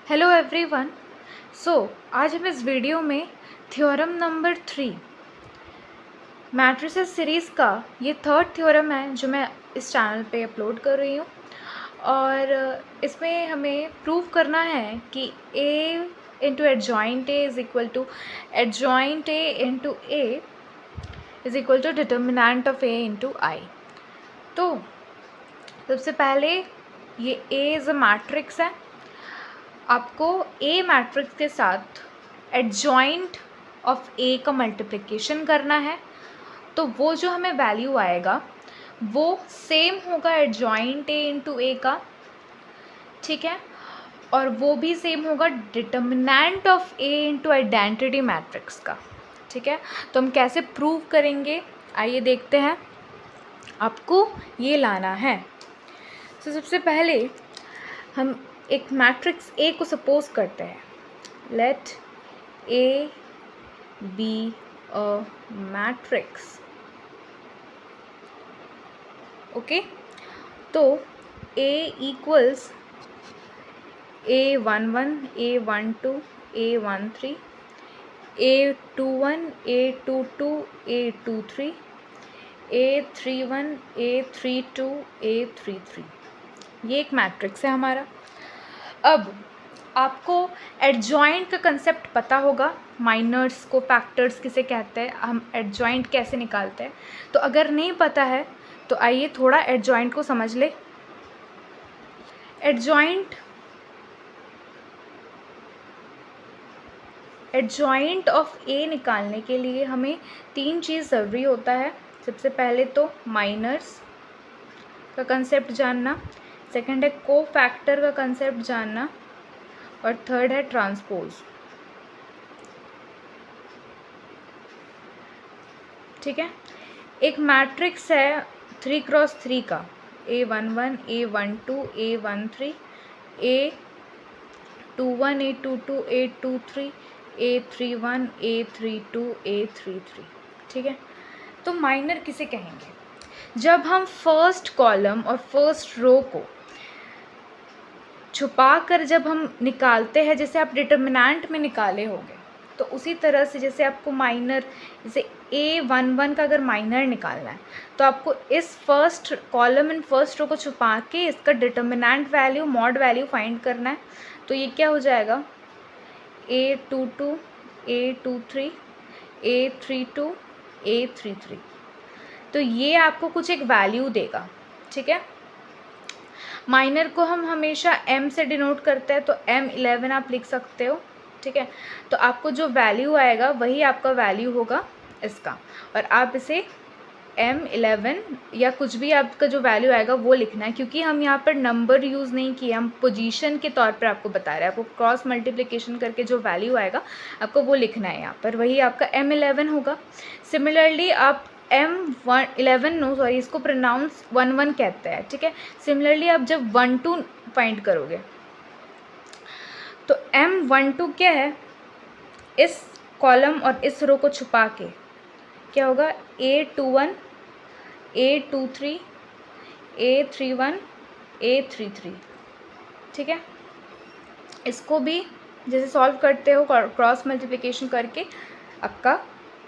Hello everyone. आज हम इस वीडियो में थ्योरम नंबर 3 मैट्रिसेस सीरीज़ का ये थर्ड थ्योरम है जो मैं इस चैनल पे अपलोड कर रही हूँ। और इसमें हमें प्रूव करना है कि A into adjoint A is equal to adjoint A into A is equal to determinant of A into I। तो सबसे पहले ये A इज़ अ मैट्रिक्स है। आपको A मैट्रिक्स के साथ एडजॉइंट ऑफ A का मल्टीप्लिकेशन करना है, तो वो जो हमें वैल्यू आएगा वो सेम होगा एडजॉइंट A इंटू A का, ठीक है। और वो भी सेम होगा determinant of A into identity matrix का, ठीक है। तो हम कैसे प्रूव करेंगे, आइए देखते हैं। आपको ये लाना है। तो सबसे पहले हम एक मैट्रिक्स A को सपोज करते हैं। Let A be a matrix, okay. तो A equals A11 A12 A13 A21 A22 A23 A31 A32 A33, ये एक मैट्रिक्स है हमारा। अब आपको एडजॉइंट का कंसेप्ट पता होगा, माइनर्स को फैक्टर्स किसे कहते हैं, हम एडजॉइंट कैसे निकालते हैं। तो अगर नहीं पता है तो आइए थोड़ा एडजॉइंट को समझ ले। एडजॉइंट ऑफ ए निकालने के लिए हमें तीन चीज़ ज़रूरी होता है। सबसे पहले तो माइनर्स का कंसेप्ट जानना, सेकंड है को फैक्टर का कंसेप्ट जानना, और थर्ड है ट्रांसपोज, ठीक है। एक मैट्रिक्स है 3x3 का, A11 A12 A13 A21 A22 A23 A31 A32 A33, ठीक है। तो माइनर किसे कहेंगे? जब हम फर्स्ट कॉलम और फर्स्ट रो को छुपा कर जब हम निकालते हैं, जैसे आप डिटर्मिनेंट में निकाले होंगे, तो उसी तरह से जैसे आपको माइनर, जैसे A11 का अगर माइनर निकालना है तो आपको इस first column and first row को छुपा के इसका determinant value, mod value find करना है। तो ये क्या हो जाएगा, A22 A23 A32 A33। तो ये आपको कुछ एक वैल्यू देगा, ठीक है। माइनर को हम हमेशा M से डिनोट करते हैं, तो M11 आप लिख सकते हो, ठीक है। तो आपको जो वैल्यू आएगा वही आपका वैल्यू होगा इसका, और आप इसे M11 या कुछ भी आपका जो वैल्यू आएगा वो लिखना है, क्योंकि हम यहाँ पर नंबर यूज़ नहीं किए, हम पोजीशन के तौर पर आपको बता रहे हैं। आपको क्रॉस मल्टीप्लिकेशन करके जो वैल्यू आएगा आपको वो लिखना है यहाँ पर, वही आपका M11 होगा। सिमिलरली आप इसको प्रोनाउंस 11 कहते हैं, ठीक है। सिमिलरली आप जब 12 फाइंड करोगे तो M12 क्या है, इस कॉलम और इस रो को छुपा के क्या होगा, A21 A23 A31 A33, ठीक है। इसको भी जैसे सॉल्व करते हो क्रॉस मल्टीप्लिकेशन करके आपका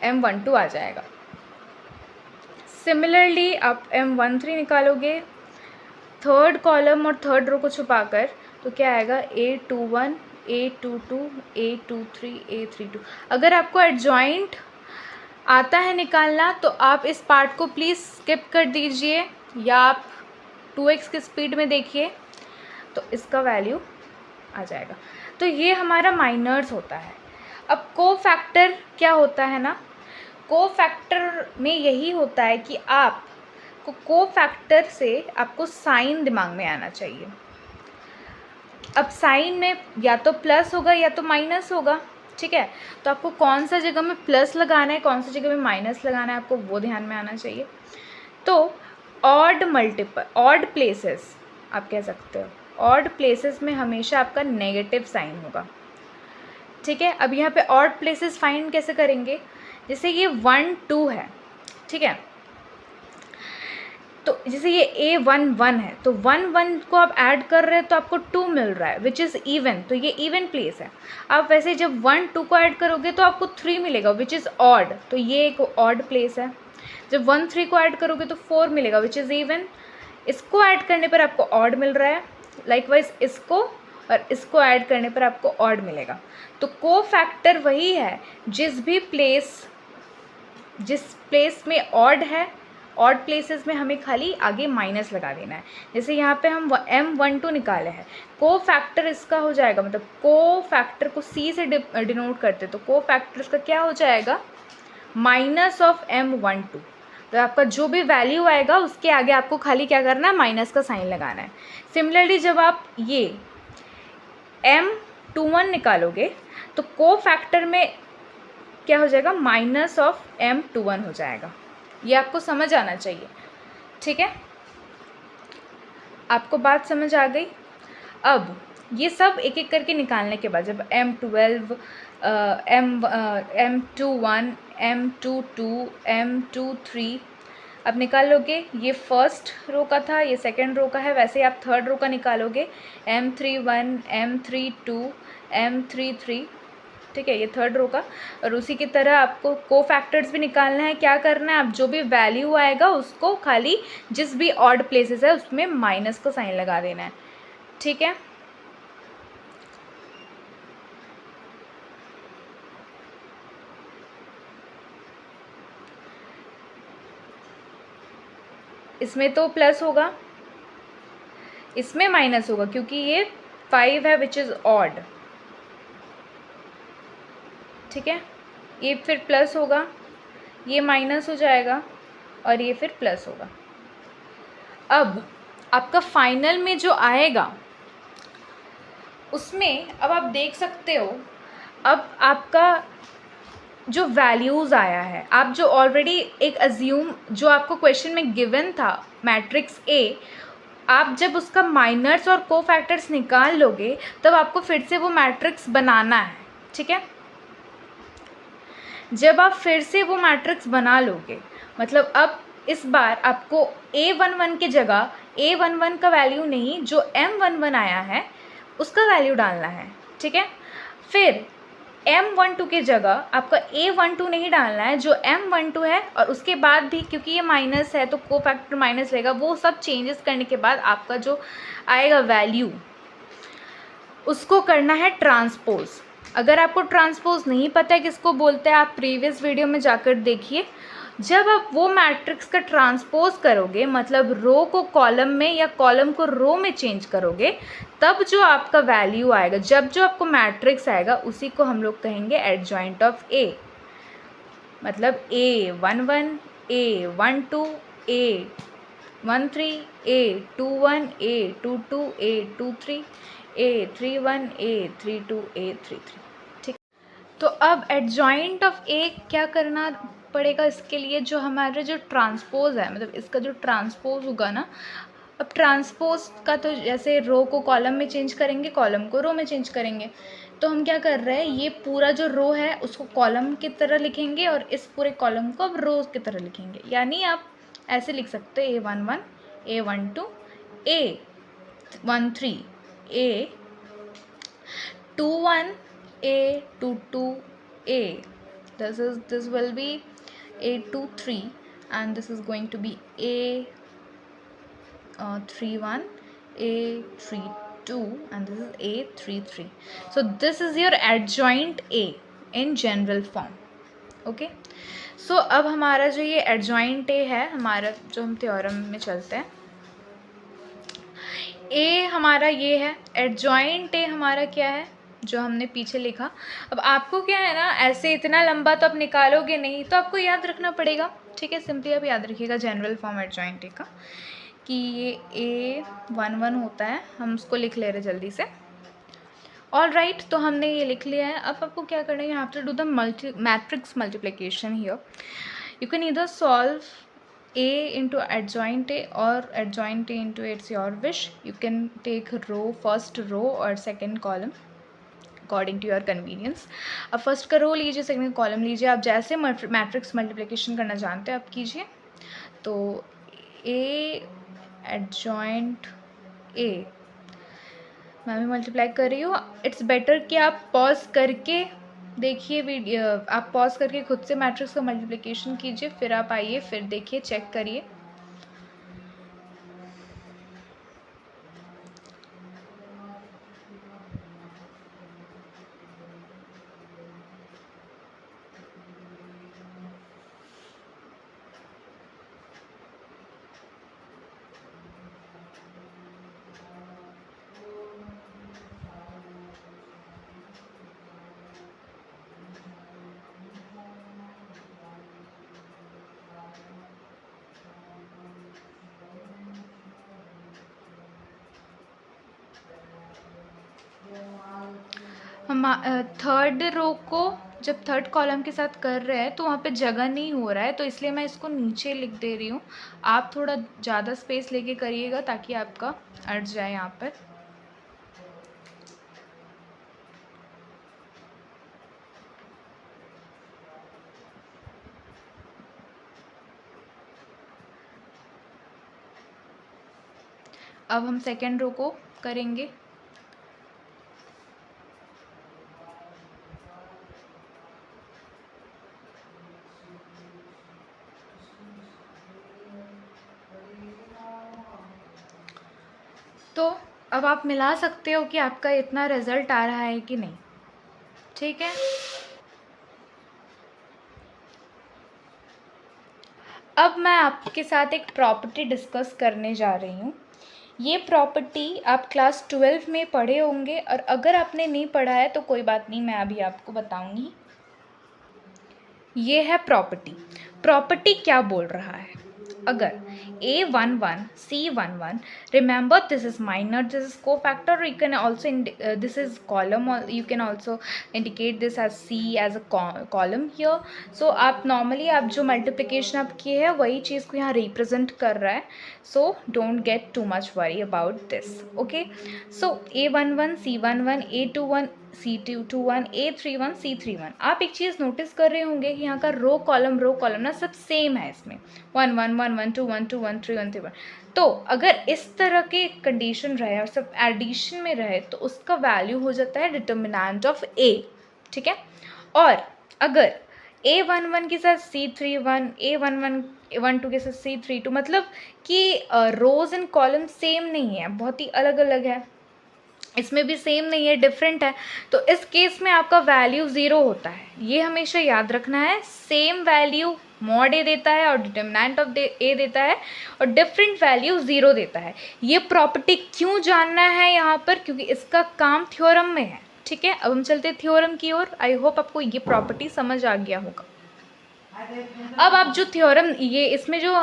M12 आ जाएगा। सिमिलरली आप M13 निकालोगे थर्ड कॉलम और थर्ड रो को छुपाकर, तो क्या आएगा, A21 A22 A23 A32। अगर आपको एडजॉइंट आता है निकालना तो आप इस पार्ट को प्लीज़ स्किप कर दीजिए, या आप 2x की स्पीड में देखिए, तो इसका वैल्यू आ जाएगा। तो ये हमारा माइनर्स होता है। अब को फैक्टर क्या होता है ना, को फैक्टर में यही होता है कि आप को फैक्टर से आपको साइन दिमाग में आना चाहिए। अब साइन में या तो प्लस होगा या तो माइनस होगा, ठीक है। तो आपको कौन सा जगह में प्लस लगाना है, कौन सी जगह में माइनस लगाना है, आपको वो ध्यान में आना चाहिए। तो ऑड प्लेसेस आप कह सकते हो, ऑड प्लेसेस में हमेशा आपका नेगेटिव साइन होगा, ठीक है। अब यहाँ पे ऑड प्लेसेस फाइंड कैसे करेंगे, जैसे ये 1 2 है, ठीक है। तो जैसे ये A11 है तो 1 को आप ऐड कर रहे हैं तो आपको 2 मिल रहा है विच इज़ इवन, तो ये इवन प्लेस है। आप वैसे जब 1 2 को ऐड करोगे तो आपको 3 मिलेगा विच इज़ ऑड, तो ये एक ऑड प्लेस है। जब 1 3 को ऐड करोगे तो 4 मिलेगा विच इज़ इवन, इसको ऐड करने पर आपको ऑड मिल रहा है। लाइकवाइज इसको और इसको ऐड करने पर आपको ऑड मिलेगा। तो को फैक्टर वही है जिस प्लेस में ऑड है, ऑड प्लेसेस में हमें खाली आगे माइनस लगा देना है। जैसे यहाँ पे हम M12 निकाले हैं, को फैक्टर इसका हो जाएगा, मतलब को फैक्टर को C से डिनोट करते, तो को फैक्टर इसका क्या हो जाएगा, माइनस ऑफ M12। तो आपका जो भी वैल्यू आएगा उसके आगे आपको खाली क्या करना है, माइनस का साइन लगाना है। सिमिलरली जब आप ये M21 निकालोगे तो को फैक्टर में क्या हो जाएगा, माइनस ऑफ M21 हो जाएगा। ये आपको समझ आना चाहिए, ठीक है। आपको बात समझ आ गई। अब ये सब एक एक करके निकालने के बाद जब M12 M21 M22 M23 अब निकाल लोगे, ये फर्स्ट रो का था, ये सेकंड रो का है, वैसे ही आप थर्ड रो का निकालोगे M31 M32 M33, ठीक है, ये थर्ड रो का। और उसी की तरह आपको को फैक्टर्स भी निकालना है। क्या करना है, आप जो भी वैल्यू आएगा उसको खाली जिस भी ऑड प्लेसेस है उसमें माइनस का साइन लगा देना है, ठीक है। इसमें तो प्लस होगा, इसमें माइनस होगा क्योंकि ये 5 है विच इज़ ऑड, ठीक है। ये फिर प्लस होगा, ये माइनस हो जाएगा और ये फिर प्लस होगा। अब आपका फाइनल में जो आएगा उसमें अब आप देख सकते हो, अब आपका जो वैल्यूज़ आया है, आप जो ऑलरेडी एक अज्यूम जो आपको क्वेश्चन में गिवन था मैट्रिक्स ए, आप जब उसका माइनर्स और को फैक्टर्स निकाल लोगे तब आपको फिर से वो मैट्रिक्स बनाना है, ठीक है। जब आप फिर से वो मैट्रिक्स बना लोगे, मतलब अब इस बार आपको A11 की जगह A11 का वैल्यू नहीं, जो M11 आया है उसका वैल्यू डालना है, ठीक है। फिर M12 की जगह आपका A12 नहीं डालना है, जो M12 है, और उसके बाद भी क्योंकि ये माइनस है तो को फैक्टर माइनस रहेगा। वो सब चेंजेस करने के बाद आपका जो आएगा वैल्यू उसको करना है ट्रांसपोज। अगर आपको ट्रांसपोज नहीं पता है किसको बोलते हैं, आप प्रीवियस वीडियो में जाकर देखिए। जब आप वो मैट्रिक्स का ट्रांसपोज करोगे, मतलब रो को कॉलम में या कॉलम को रो में चेंज करोगे, तब जो आपका वैल्यू आएगा, जब जो आपको मैट्रिक्स आएगा उसी को हम लोग कहेंगे एडजॉइंट ऑफ ए। मतलब A11 A12 A13 A21 A22 A23 A31 A32 A33, ठीक। तो अब एडजॉइंट ऑफ ए क्या करना पड़ेगा, इसके लिए जो हमारा जो ट्रांसपोज है, मतलब इसका जो ट्रांसपोज होगा ना, अब ट्रांसपोज का तो जैसे रो को कॉलम में चेंज करेंगे, कॉलम को रो में चेंज करेंगे, तो हम क्या कर रहे हैं, ये पूरा जो रो है उसको कॉलम की तरह लिखेंगे और इस पूरे कॉलम को अब रो की तरह लिखेंगे। यानी आप ऐसे लिख सकते हैं A11 A12 A13 A21 A22 A, this will be A23 and this is going to be A31 A32 and this is A33. So this is your adjoint A in general form. Okay, so अब हमारा जो ये adjoint A है, हमारा जो हम theorem में चलते हैं, ए हमारा ये है, एडजॉइंट ए हमारा क्या है जो हमने पीछे लिखा। अब आपको क्या है ना, ऐसे इतना लंबा तो आप निकालोगे नहीं, तो आपको याद रखना पड़ेगा, ठीक है। सिंपली आप याद रखिएगा जनरल फॉर्म एडजॉइंट ए का कि ये A11 होता है, हम उसको लिख ले रहे जल्दी से। ऑल राइट, तो हमने ये लिख लिया है। अब आपको क्या करना है, you have to do the matrix multiplication here. You can either solve A into adjoint A or adjoint A into A, it's your wish. You can take first row or second column according to your convenience. अब first का रो लीजिए, second column लीजिए, आप जैसे matrix multiplication करना जानते हैं आप कीजिए। तो ए एडजॉइंट ए मैं भी मल्टीप्लाई कर रही हूँ। इट्स बेटर कि आप पॉज करके देखिए वीडियो, आप पॉज करके खुद से मैट्रिक्स का मल्टीप्लिकेशन कीजिए, फिर आप आइए, फिर देखिए, चेक करिए। हम थर्ड रो को जब थर्ड कॉलम के साथ कर रहे हैं तो वहाँ पे जगह नहीं हो रहा है, तो इसलिए मैं इसको नीचे लिख दे रही हूँ। आप थोड़ा ज़्यादा स्पेस लेके करिएगा ताकि आपका अट जाए यहाँ पर। अब हम सेकेंड रो को करेंगे। तो अब आप मिला सकते हो कि आपका इतना रिजल्ट आ रहा है कि नहीं, ठीक है। अब मैं आपके साथ एक प्रॉपर्टी डिस्कस करने जा रही हूँ। ये प्रॉपर्टी आप क्लास 12 में पढ़े होंगे, और अगर आपने नहीं पढ़ा है तो कोई बात नहीं, मैं अभी आपको बताऊँगी। ये है प्रॉपर्टी। प्रॉपर्टी क्या बोल रहा है? अगर A11 C11, remember this is minor, this is cofactor, or you can also this is column, or you can also indicate this as C as a column here. So आप normally आप जो multiplication आप किए है वही चीज़ को यहाँ represent कर रहा है, so don't get too much worry about this. Okay, so A11 C11 A21 C21 A31 C31, आप एक चीज़ नोटिस कर रहे होंगे कि यहाँ का रो कॉलम ना सब सेम है। इसमें 1 1 1 1 2 1 2 1 3 1 3 1। तो अगर इस तरह के कंडीशन रहे और सब एडिशन में रहे तो उसका वैल्यू हो जाता है डिटर्मिनेंट ऑफ ए, ठीक है। और अगर A11 के साथ C31, A11 A12 के साथ C32, मतलब कि रोज एंड कॉलम सेम नहीं है, बहुत ही अलग अलग है। इसमें भी सेम नहीं है, डिफरेंट है, तो इस केस में आपका वैल्यू 0 होता है। ये हमेशा याद रखना है। सेम वैल्यू मॉड ए देता है और डिटर्मिनेंट ऑफ ए देता है, और डिफरेंट वैल्यू 0 देता है। ये प्रॉपर्टी क्यों जानना है यहाँ पर? क्योंकि इसका काम थ्योरम में है, ठीक है। अब हम चलते हैं थ्योरम की ओर। आई होप आपको ये प्रॉपर्टी समझ आ गया होगा। अब आप जो थ्योरम ये इसमें जो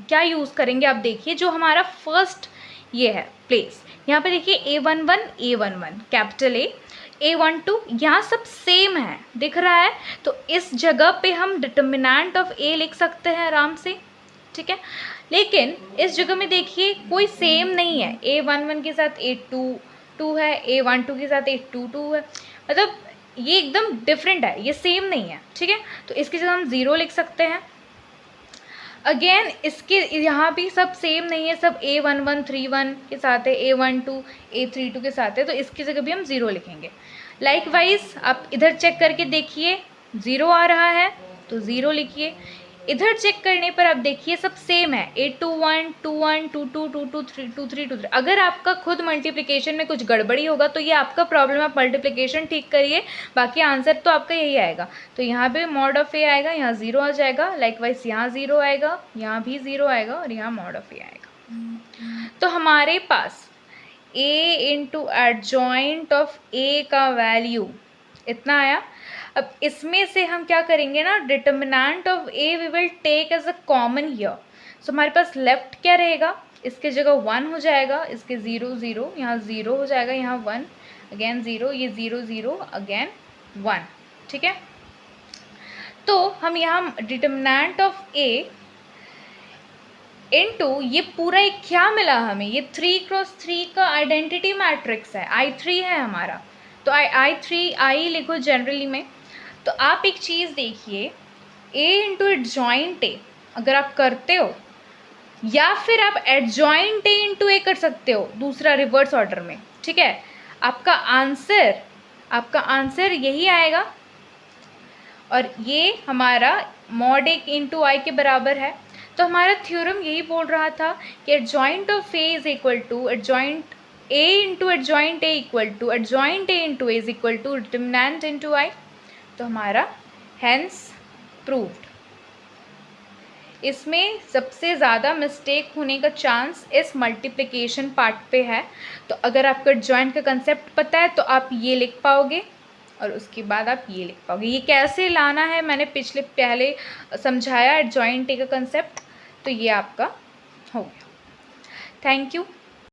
क्या यूज़ करेंगे आप देखिए। जो हमारा फर्स्ट ये है प्लेस, यहाँ पे देखिए A11 A11 कैपिटल A12, यहाँ सब सेम है, दिख रहा है। तो इस जगह पे हम डिटर्मिनेंट ऑफ A लिख सकते हैं आराम से, ठीक है। लेकिन इस जगह में देखिए कोई सेम नहीं है। A11 के साथ A22 है, A12 के साथ A22 है, मतलब ये एकदम डिफरेंट है, ये सेम नहीं है, ठीक है। तो इसकी जगह हम 0 लिख सकते हैं। अगेन इसके यहाँ भी सब सेम नहीं है, सब A11 31 के साथ है, A12 A32 के साथ है, तो इसकी जगह भी हम 0 लिखेंगे। लाइकवाइज आप इधर चेक करके देखिए, 0 आ रहा है तो 0 लिखिए। इधर चेक करने पर आप देखिए सब सेम है, A21 21 22 22 3 23 23। अगर आपका खुद मल्टीप्लिकेशन में कुछ गड़बड़ी होगा तो ये आपका प्रॉब्लम, आप मल्टीप्लिकेशन ठीक करिए, बाकी आंसर तो आपका यही आएगा। तो यहाँ पे मॉड ऑफ ए आएगा, यहाँ 0 आ जाएगा। लाइकवाइज यहाँ 0 आएगा, यहाँ भी 0 आएगा, और यहाँ मॉड ऑफ ए आएगा। तो हमारे पास a इंटू एडजॉइंट ऑफ ए का वैल्यू इतना आया। अब इसमें से हम क्या करेंगे ना, determinant of A we will take as a common here. So हमारे पास लेफ्ट क्या रहेगा, इसके जगह 1 हो जाएगा, इसके 0 0, यहाँ 0 हो जाएगा, यहाँ 1 अगेन 0, ये 0 0 अगेन 1, ठीक है। तो हम यहाँ डिटर्मिनेंट ऑफ ए इनटू ये पूरा एक क्या मिला हमें, ये 3x3 का आइडेंटिटी मैट्रिक्स है, I3 है हमारा। तो I लिखो जनरली में। तो आप एक चीज़ देखिए, A इंटू एडजॉइंट ए अगर आप करते हो या फिर आप एडजॉइंट ए इंटू ए कर सकते हो दूसरा रिवर्स ऑर्डर में, ठीक है। आपका आंसर यही आएगा और ये हमारा मॉड ए इंटू आई के बराबर है। तो हमारा थ्योरम यही बोल रहा था कि adjoint of A is equal to adjoint A into adjoint A equal to adjoint A into A is equal to determinant into I. तो हमारा हैंस प्रूव्ड। इसमें सबसे ज़्यादा मिस्टेक होने का चांस इस मल्टीप्लिकेशन पार्ट पे है। तो अगर आपको एडजॉइंट का कंसेप्ट पता है तो आप ये लिख पाओगे और उसके बाद आप ये लिख पाओगे। ये कैसे लाना है मैंने पहले समझाया एडजॉइंट का कंसेप्ट, तो ये आपका हो गया। Thank you.